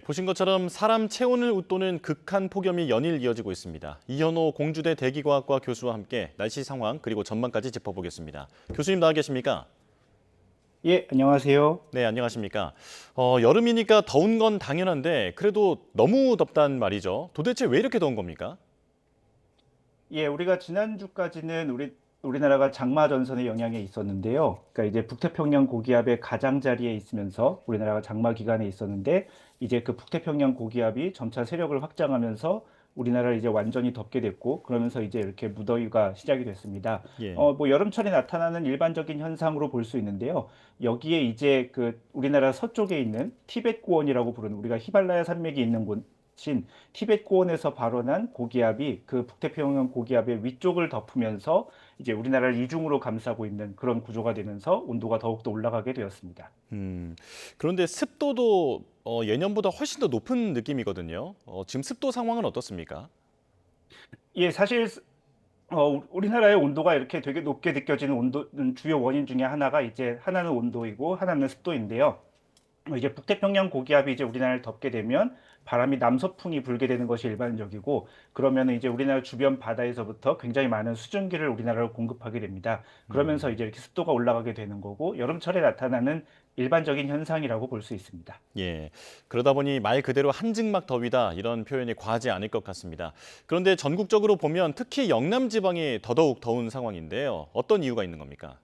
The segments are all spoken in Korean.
보신 것처럼 사람 체온을 웃도는 극한 폭염이 연일 이어지고 있습니다. 이현호 공주대 대기과학과 교수와 함께 날씨 상황 그리고 전망까지 짚어보겠습니다. 교수님 나와 계십니까? 예, 안녕하세요. 네, 안녕하십니까? 여름이니까 더운 건 당연한데 그래도 너무 덥단 말이죠. 도대체 왜 이렇게 더운 겁니까? 예, 우리가 지난주까지는 우리나라가 장마 전선의 영향에 있었는데요. 그러니까 이제 북태평양 고기압의 가장자리에 있으면서 우리나라가 장마 기간에 있었는데 이제 그 북태평양 고기압이 점차 세력을 확장하면서 우리나라를 이제 완전히 덮게 됐고 그러면서 이제 이렇게 무더위가 시작이 됐습니다. 예. 뭐 여름철에 나타나는 일반적인 현상으로 볼 수 있는데요. 여기에 이제 그 우리나라 서쪽에 있는 티베트 고원이라고 부르는 우리가 히말라야 산맥이 있는 곳인 티베트 고원에서 발원한 고기압이 그 북태평양 고기압의 위쪽을 덮으면서 이제 우리나라를 이중으로 감싸고 있는 그런 구조가 되면서 온도가 더욱더 올라가게 되었습니다. 음, 그런데 습도도 예년보다 훨씬 더 높은 느낌이거든요. 지금 습도 상황은 어떻습니까? 예, 사실 우리나라의 온도가 이렇게 되게 높게 느껴지는 주요 원인 중에 하나가 이제 하나는 온도이고 하나는 습도인데요. 이제 북태평양 고기압이 이제 우리나라를 덮게 되면 바람이 남서풍이 불게 되는 것이 일반적이고 그러면 이제 우리나라 주변 바다에서부터 굉장히 많은 수증기를 우리나라로 공급하게 됩니다. 그러면서 음. 이제 이렇게 습도가 올라가게 되는 거고 여름철에 나타나는 일반적인 현상이라고 볼 수 있습니다. 예, 그러다 보니 말 그대로 한증막 더위다 이런 표현이 과하지 않을 것 같습니다. 그런데 전국적으로 보면 특히 영남 지방이 더더욱 더운 상황인데요. 어떤 이유가 있는 겁니까?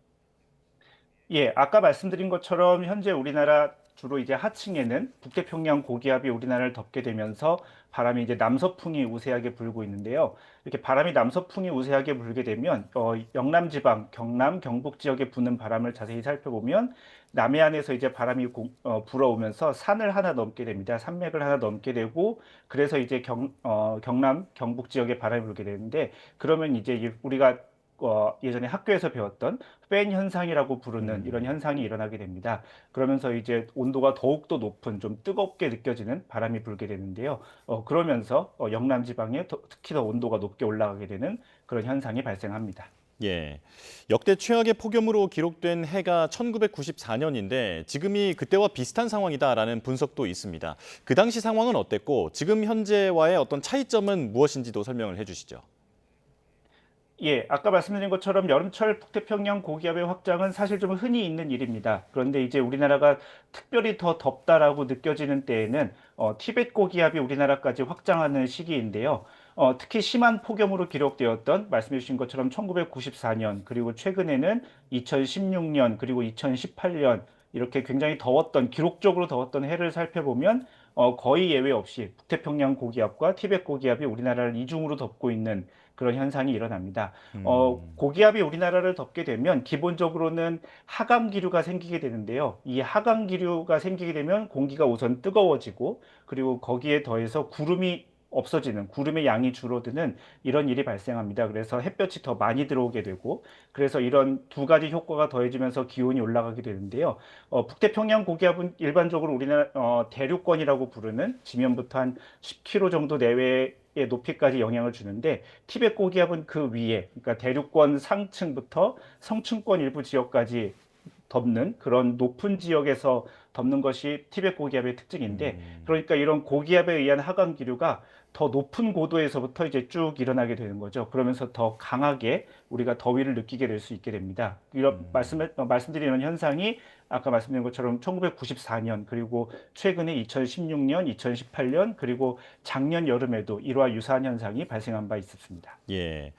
예, 아까 말씀드린 것처럼 현재 우리나라 주로 이제 하층에는 북태평양 고기압이 우리나라를 덮게 되면서 바람이 이제 남서풍이 우세하게 불고 있는데요. 이렇게 바람이 남서풍이 우세하게 불게 되면 영남 지방, 경남, 경북 지역에 부는 바람을 자세히 살펴보면 남해안에서 이제 바람이 불어오면서 산을 하나 넘게 됩니다. 산맥을 하나 넘게 되고 그래서 이제 경남, 경북 지역에 바람이 불게 되는데 그러면 이제 우리가 예전에 학교에서 배웠던 팬 현상이라고 부르는 이런 음. 현상이 일어나게 됩니다. 그러면서 이제 온도가 더욱더 높은 좀 뜨겁게 느껴지는 바람이 불게 되는데요. 그러면서 영남 지방에 특히 더 온도가 높게 올라가게 되는 그런 현상이 발생합니다. 예, 역대 최악의 폭염으로 기록된 해가 1994년인데 지금이 그때와 비슷한 상황이다라는 분석도 있습니다. 그 당시 상황은 어땠고 지금 현재와의 어떤 차이점은 무엇인지도 설명을 해주시죠. 예, 아까 말씀드린 것처럼 여름철 북태평양 고기압의 확장은 사실 좀 흔히 있는 일입니다. 그런데 이제 우리나라가 특별히 더 덥다라고 느껴지는 때에는 티벳 고기압이 우리나라까지 확장하는 시기인데요. 특히 심한 폭염으로 기록되었던 말씀해 주신 것처럼 1994년 그리고 최근에는 2016년 그리고 2018년 이렇게 굉장히 더웠던 기록적으로 더웠던 해를 살펴보면 거의 예외 없이 북태평양 고기압과 티벳 고기압이 우리나라를 이중으로 덮고 있는 그런 현상이 일어납니다. 음. 고기압이 우리나라를 덮게 되면 기본적으로는 하강 기류가 생기게 되는데요. 이 하강 기류가 생기게 되면 공기가 우선 뜨거워지고 그리고 거기에 더해서 구름이 없어지는 구름의 양이 줄어드는 이런 일이 발생합니다. 그래서 햇볕이 더 많이 들어오게 되고 그래서 이런 두 가지 효과가 더해지면서 기온이 올라가게 되는데요. 북태평양 고기압은 일반적으로 우리나라 대륙권이라고 부르는 지면부터 한 10km 정도 내외의 높이까지 영향을 주는데 티벳 고기압은 그 위에 그러니까 대륙권 상층부터 성층권 일부 지역까지 덮는 그런 높은 지역에서 덮는 것이 티벳 고기압의 특징인데 음. 그러니까 이런 고기압에 의한 하강 기류가 더 높은 고도에서부터 이제 쭉 일어나게 되는 거죠. 그러면서 더 강하게 우리가 더위를 느끼게 될 수 있게 됩니다. 이런 음. 말씀드리는 현상이 아까 말씀드린 것처럼 1994년 그리고 최근에 2016년, 2018년 그리고 작년 여름에도 이러한 유사한 현상이 발생한 바 있었습니다. 예.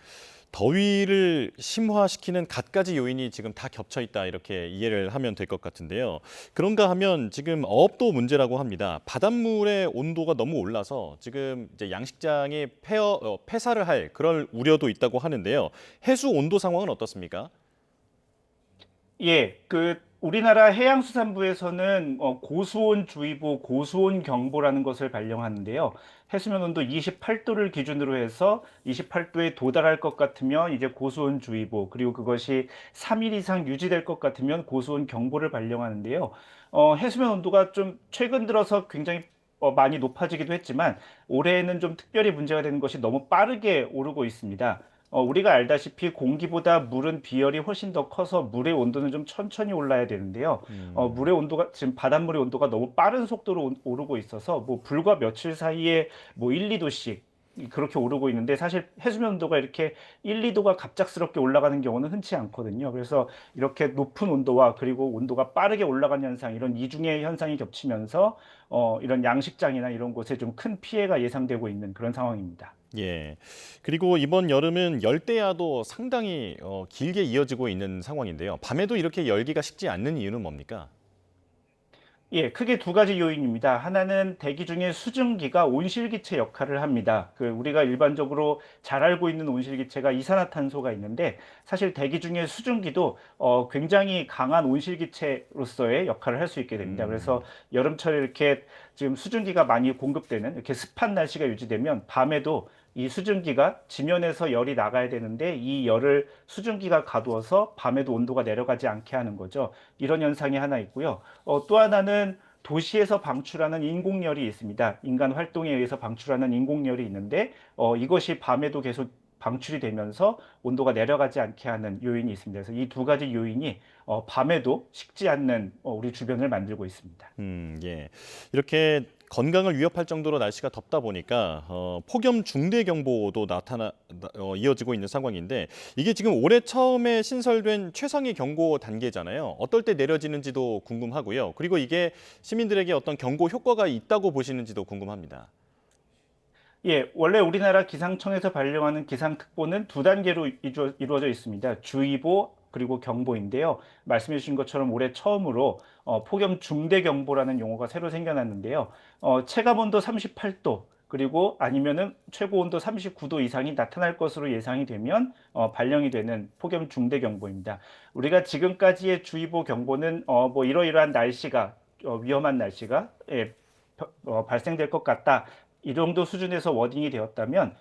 더위를 심화시키는 갖가지 요인이 지금 다 겹쳐 있다 이렇게 이해를 하면 될 것 같은데요. 그런가 하면 지금 어업도 문제라고 합니다. 바닷물의 온도가 너무 올라서 지금 이제 양식장이 폐사를 할 그런 우려도 있다고 하는데요. 해수 온도 상황은 어떻습니까? 예, 우리나라 해양수산부에서는 고수온 주의보, 고수온 경보라는 것을 발령하는데요. 해수면 온도 28도를 기준으로 해서 28도에 도달할 것 같으면 이제 고수온 주의보, 그리고 그것이 3일 이상 유지될 것 같으면 고수온 경보를 발령하는데요. 해수면 온도가 좀 최근 들어서 굉장히 많이 높아지기도 했지만 올해에는 좀 특별히 문제가 되는 것이 너무 빠르게 오르고 있습니다. 우리가 알다시피 공기보다 물은 비열이 훨씬 더 커서 물의 온도는 좀 천천히 올라야 되는데요. 물의 온도가 지금 바닷물의 온도가 너무 빠른 속도로 오르고 있어서 뭐 불과 며칠 사이에 뭐 1, 2도씩 그렇게 오르고 있는데 사실 해수면 온도가 이렇게 1, 2도가 갑작스럽게 올라가는 경우는 흔치 않거든요. 그래서 이렇게 높은 온도와 그리고 온도가 빠르게 올라가는 현상, 이런 이중의 현상이 겹치면서 이런 양식장이나 이런 곳에 좀 큰 피해가 예상되고 있는 그런 상황입니다. 예. 그리고 이번 여름은 열대야도 상당히 길게 이어지고 있는 상황인데요. 밤에도 이렇게 열기가 식지 않는 이유는 뭡니까? 예, 크게 두 가지 요인입니다. 하나는 대기 중에 수증기가 온실기체 역할을 합니다. 우리가 일반적으로 잘 알고 있는 온실기체가 이산화탄소가 있는데 사실 대기 중에 수증기도 굉장히 강한 온실기체로서의 역할을 할 수 있게 됩니다. 그래서 여름철에 이렇게 지금 수증기가 많이 공급되는 이렇게 습한 날씨가 유지되면 밤에도 이 수증기가 지면에서 열이 나가야 되는데 이 열을 수증기가 가두어서 밤에도 온도가 내려가지 않게 하는 거죠. 이런 현상이 하나 있고요. 또 하나는 도시에서 방출하는 인공열이 있습니다. 인간 활동에 의해서 방출하는 인공열이 있는데 이것이 밤에도 계속 방출이 되면서 온도가 내려가지 않게 하는 요인이 있습니다. 그래서 이 두 가지 요인이 밤에도 식지 않는 우리 주변을 만들고 있습니다. 예. 이렇게 건강을 위협할 정도로 날씨가 덥다 보니까 폭염 중대 경보도 이어지고 있는 상황인데 이게 지금 올해 처음에 신설된 최상위 경고 단계잖아요. 어떨 때 내려지는지도 궁금하고요. 그리고 이게 시민들에게 어떤 경고 효과가 있다고 보시는지도 궁금합니다. 예, 원래 우리나라 기상청에서 발령하는 기상특보는 두 단계로 이루어져 있습니다. 주의보 그리고 경보인데요. 말씀해 주신 것처럼 올해 처음으로 폭염 중대경보라는 용어가 새로 생겨났는데요. 체감온도 38도 그리고 아니면은 최고 온도 39도 이상이 나타날 것으로 예상이 되면 발령이 되는 폭염 중대경보입니다. 우리가 지금까지의 주의보 경보는 뭐 이러이러한 날씨가 위험한 날씨가 발생될 것 같다. 이 정도 수준에서 워딩이 되었다면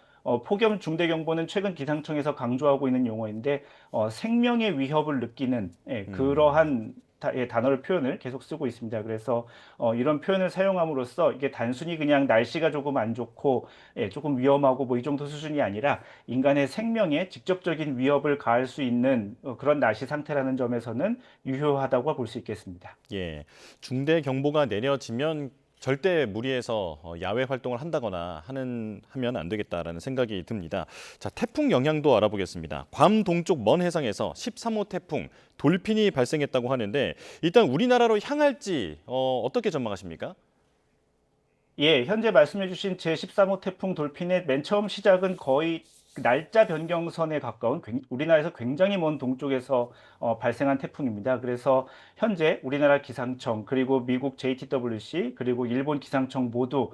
폭염 중대경보는 최근 기상청에서 강조하고 있는 용어인데 생명의 위협을 느끼는 그러한 단어를 표현을 계속 쓰고 있습니다. 그래서 이런 표현을 사용함으로써 이게 단순히 그냥 날씨가 조금 안 좋고 조금 위험하고 뭐 이 정도 수준이 아니라 인간의 생명에 직접적인 위협을 가할 수 있는 그런 날씨 상태라는 점에서는 유효하다고 볼 수 있겠습니다. 예. 중대 경보가 내려지면 절대 무리해서 야외 활동을 한다거나 하면 안 되겠다라는 생각이 듭니다. 자, 태풍 영향도 알아보겠습니다. 괌 동쪽 먼 해상에서 13호 태풍 돌핀이 발생했다고 하는데 일단 우리나라로 향할지 어떻게 전망하십니까? 예, 현재 말씀해주신 제13호 태풍 돌핀의 맨 처음 시작은 거의 그 날짜 변경선에 가까운 우리나라에서 굉장히 먼 동쪽에서 발생한 태풍입니다. 그래서 현재 우리나라 기상청 그리고 미국 JTWC 그리고 일본 기상청 모두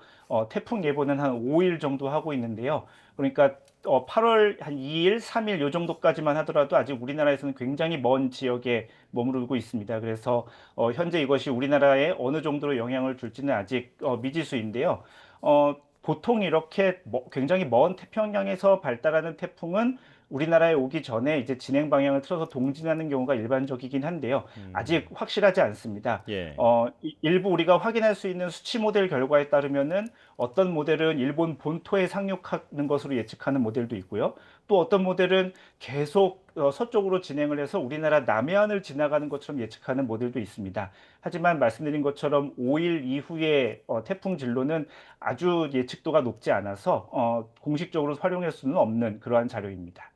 태풍 예보는 한 5일 정도 하고 있는데요. 그러니까 8월 한 2일, 3일 요 정도까지만 하더라도 아직 우리나라에서는 굉장히 먼 지역에 머무르고 있습니다. 그래서 현재 이것이 우리나라에 어느 정도로 영향을 줄지는 아직 미지수인데요. 보통 이렇게 굉장히 먼 태평양에서 발달하는 태풍은 우리나라에 오기 전에 이제 진행 방향을 틀어서 동진하는 경우가 일반적이긴 한데요. 아직 확실하지 않습니다. 예. 일부 우리가 확인할 수 있는 수치 모델 결과에 따르면은 어떤 모델은 일본 본토에 상륙하는 것으로 예측하는 모델도 있고요. 또 어떤 모델은 계속 서쪽으로 진행을 해서 우리나라 남해안을 지나가는 것처럼 예측하는 모델도 있습니다. 하지만 말씀드린 것처럼 5일 이후에 태풍 진로는 아주 예측도가 높지 않아서 공식적으로 활용할 수는 없는 그러한 자료입니다.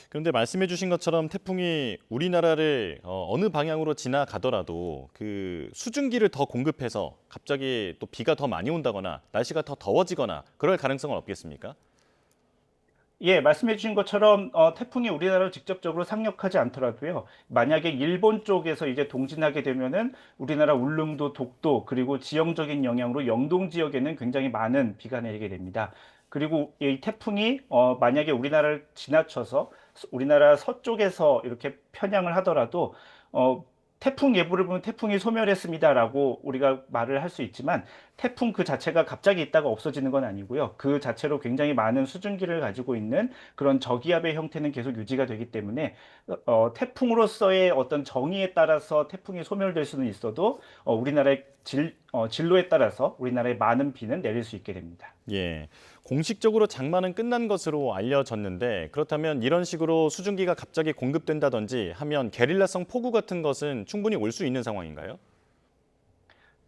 그런데 말씀해 주신 것처럼 태풍이 우리나라를 어느 방향으로 지나가더라도 그 수증기를 더 공급해서 갑자기 또 비가 더 많이 온다거나 날씨가 더 더워지거나 그럴 가능성은 없겠습니까? 예, 말씀해 주신 것처럼 태풍이 우리나라를 직접적으로 상륙하지 않더라도요. 만약에 일본 쪽에서 이제 동진하게 되면은 우리나라 울릉도, 독도 그리고 지형적인 영향으로 영동 지역에는 굉장히 많은 비가 내리게 됩니다. 그리고 이 태풍이 만약에 우리나라를 지나쳐서 우리나라 서쪽에서 이렇게 편향을 하더라도 태풍 예보를 보면 태풍이 소멸했습니다라고 우리가 말을 할 수 있지만 태풍 그 자체가 갑자기 있다가 없어지는 건 아니고요. 그 자체로 굉장히 많은 수증기를 가지고 있는 그런 저기압의 형태는 계속 유지가 되기 때문에 태풍으로서의 어떤 정의에 따라서 태풍이 소멸될 수는 있어도 우리나라의 진로에 따라서 우리나라의 많은 비는 내릴 수 있게 됩니다. 예, 공식적으로 장마는 끝난 것으로 알려졌는데 그렇다면 이런 식으로 수증기가 갑자기 공급된다든지 하면 게릴라성 폭우 같은 것은 충분히 올 수 있는 상황인가요?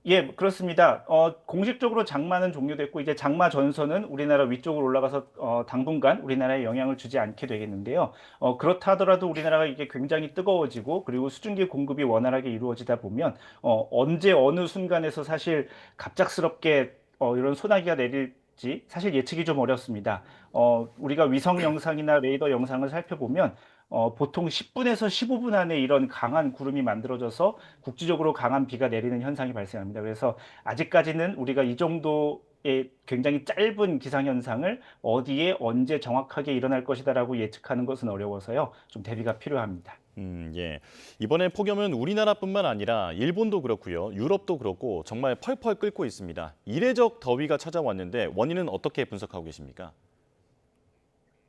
예, 그렇습니다. 공식적으로 장마는 종료됐고 이제 장마 전선은 우리나라 위쪽으로 올라가서 당분간 우리나라에 영향을 주지 않게 되겠는데요. 그렇다 하더라도 우리나라가 이게 굉장히 뜨거워지고 그리고 수증기 공급이 원활하게 이루어지다 보면 언제 어느 순간에서 사실 갑작스럽게 이런 소나기가 내릴지 사실 예측이 좀 어렵습니다. 우리가 위성 영상이나 레이더 영상을 살펴보면 보통 10분에서 15분 안에 이런 강한 구름이 만들어져서 국지적으로 강한 비가 내리는 현상이 발생합니다. 그래서 아직까지는 우리가 이 정도의 굉장히 짧은 기상현상을 어디에 언제 정확하게 일어날 것이다라고 예측하는 것은 어려워서요. 좀 대비가 필요합니다. 예. 이번에 폭염은 우리나라뿐만 아니라 일본도 그렇고요. 유럽도 그렇고 정말 펄펄 끓고 있습니다. 이례적 더위가 찾아왔는데 원인은 어떻게 분석하고 계십니까?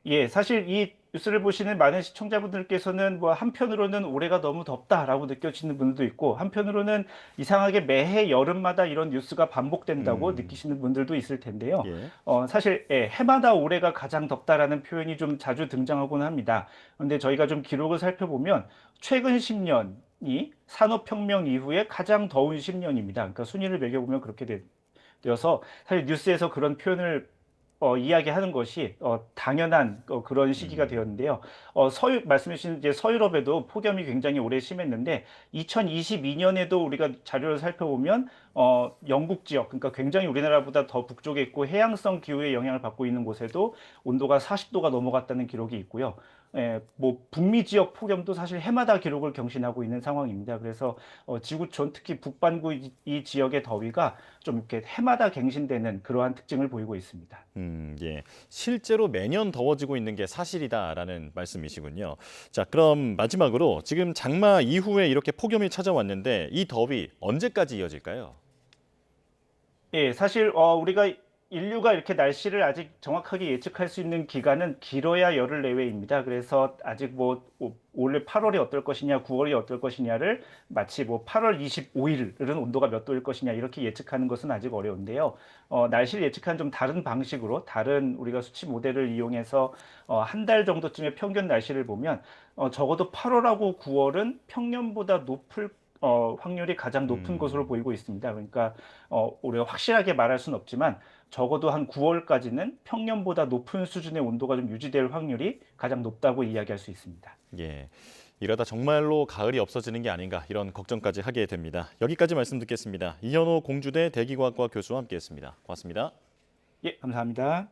예, 사실 이 뉴스를 보시는 많은 시청자분들께서는 뭐 한편으로는 올해가 너무 덥다라고 느껴지는 분들도 있고 한편으로는 이상하게 매해 여름마다 이런 뉴스가 반복된다고 음, 느끼시는 분들도 있을 텐데요. 예. 사실 예, 해마다 올해가 가장 덥다라는 표현이 좀 자주 등장하곤 합니다. 그런데 저희가 좀 기록을 살펴보면 최근 10년이 산업혁명 이후에 가장 더운 10년입니다. 그러니까 순위를 매겨보면 그렇게 되어서 사실 뉴스에서 그런 표현을 이야기하는 것이 당연한 그런 시기가 음, 되었는데요. 말씀해 주신 이제 서유럽에도 폭염이 굉장히 오래 심했는데 2022년에도 우리가 자료를 살펴보면 영국 지역 그러니까 굉장히 우리나라보다 더 북쪽에 있고 해양성 기후의 영향을 받고 있는 곳에도 온도가 40도가 넘어갔다는 기록이 있고요. 예, 뭐 북미 지역 폭염도 사실 해마다 기록을 경신하고 있는 상황입니다. 그래서 지구촌 특히 북반구 이 지역의 더위가 좀 이렇게 해마다 갱신되는 그러한 특징을 보이고 있습니다. 예. 실제로 매년 더워지고 있는 게 사실이다라는 말씀이시군요. 자, 그럼 마지막으로 지금 장마 이후에 이렇게 폭염이 찾아왔는데 이 더위 언제까지 이어질까요? 예, 사실 우리가 인류가 이렇게 날씨를 아직 정확하게 예측할 수 있는 기간은 길어야 열흘 내외입니다. 그래서 아직 뭐 올해 8월이 어떨 것이냐, 9월이 어떨 것이냐를 마치 뭐 8월 25일은 온도가 몇 도일 것이냐 이렇게 예측하는 것은 아직 어려운데요. 날씨를 예측하는 좀 다른 방식으로 다른 우리가 수치 모델을 이용해서 한 달 정도쯤의 평균 날씨를 보면 적어도 8월하고 9월은 평년보다 높을 확률이 가장 높은 것으로 음, 보이고 있습니다. 그러니까 우리가 확실하게 말할 수는 없지만 적어도 한 9월까지는 평년보다 높은 수준의 온도가 좀 유지될 확률이 가장 높다고 이야기할 수 있습니다. 예. 이러다 정말로 가을이 없어지는 게 아닌가 이런 걱정까지 하게 됩니다. 여기까지 말씀 듣겠습니다. 이현호 공주대 대기과학과 교수와 함께했습니다. 고맙습니다. 예, 감사합니다.